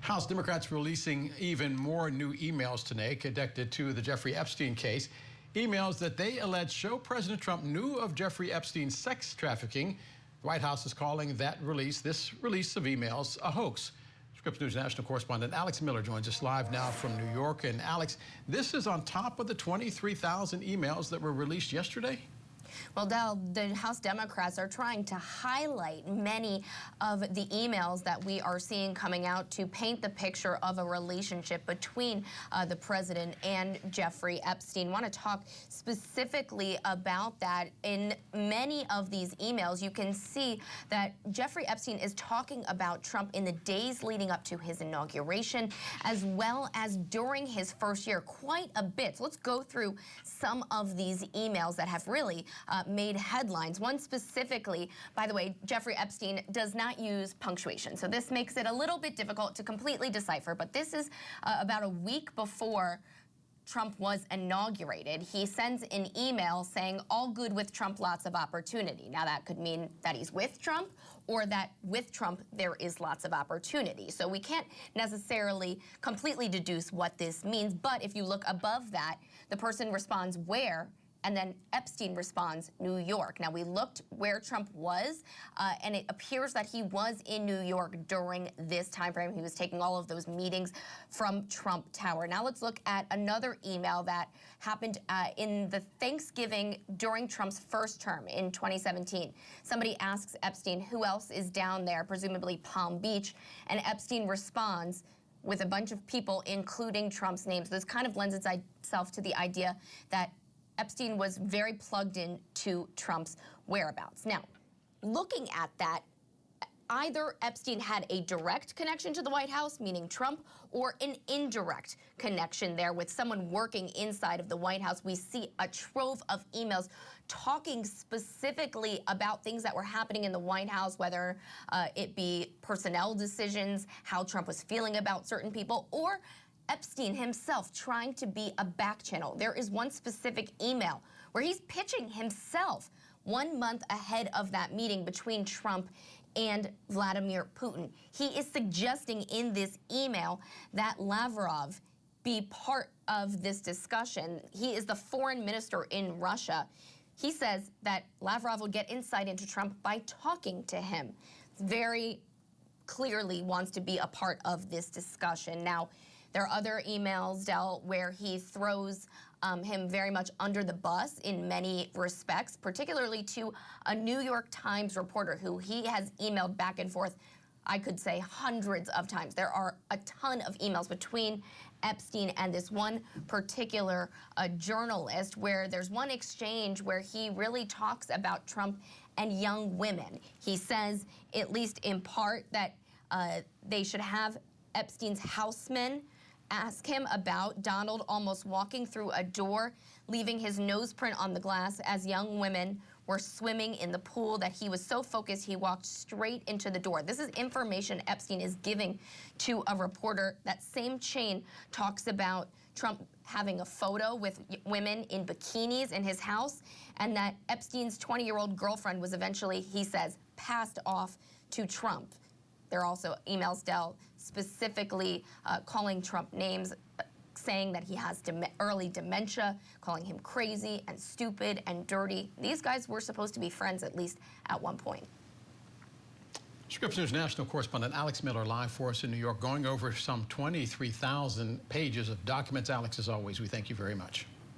House Democrats releasing even more new emails today connected to the Jeffrey Epstein case. Emails that they allege show President Trump knew of Jeffrey Epstein's sex trafficking. The White House is calling this release of emails, a hoax. Scripps News national correspondent Alex Miller joins us live now from New York. And Alex, this is on top of the 23,000 emails that were released yesterday? Well, Del, the House Democrats are trying to highlight many of the emails that we are seeing coming out to paint the picture of a relationship between the president and Jeffrey Epstein. I want to talk specifically about that. In many of these emails, you can see that Jeffrey Epstein is talking about Trump in the days leading up to his inauguration, as well as during his first year, quite a bit. So let's go through some of these emails that have really made headlines. One specifically, by the way, Jeffrey Epstein does not use punctuation, so this makes it a little bit difficult to completely decipher, but this is about a week before Trump was inaugurated. He sends an email saying, "All good with Trump, lots of opportunity." Now that could mean that he's with Trump or that with Trump there is lots of opportunity. So we can't necessarily completely deduce what this means, but if you look above that, the person responds, "Where?" And then Epstein responds, "New York." Now, we looked where Trump was, and it appears that he was in New York during this time frame. He was taking all of those meetings from Trump Tower. Now, let's look at another email that happened in the Thanksgiving during Trump's first term in 2017. Somebody asks Epstein, who else is down there, presumably Palm Beach, and Epstein responds with a bunch of people, including Trump's name. So this kind of lends itself to the idea that Epstein was very plugged in to Trump's whereabouts. Now, looking at that, either Epstein had a direct connection to the White House, meaning Trump, or an indirect connection there with someone working inside of the White House. We see a trove of emails talking specifically about things that were happening in the White House, whether it be personnel decisions, how Trump was feeling about certain people, or Epstein himself trying to be a back channel. There is one specific email where he's pitching himself 1 month ahead of that meeting between Trump and Vladimir Putin. He is suggesting in this email that Lavrov be part of this discussion. He is the foreign minister in Russia. He says that Lavrov will get insight into Trump by talking to him. Very clearly wants to be a part of this discussion. Now, there are other emails, Del, where he throws him very much under the bus in many respects, particularly to a New York Times reporter who he has emailed back and forth, I could say hundreds of times. There are a ton of emails between Epstein and this one particular journalist where there's one exchange where he really talks about Trump and young women. He says, at least in part, that they should have Epstein's housemen ask him about Donald almost walking through a door, leaving his nose print on the glass as young women were swimming in the pool, that he was so focused he walked straight into the door. This is information Epstein is giving to a reporter. That same chain talks about Trump having a photo with women in bikinis in his house, and that Epstein's 20-year-old girlfriend was eventually, he says, passed off to Trump. There are also emails, Del, specifically calling Trump names, saying that he has early dementia, calling him crazy and stupid and dirty. These guys were supposed to be friends, at least at one point. Scripps News national correspondent Alex Miller live for us in New York, going over some 23,000 pages of documents. Alex, as always, we thank you very much.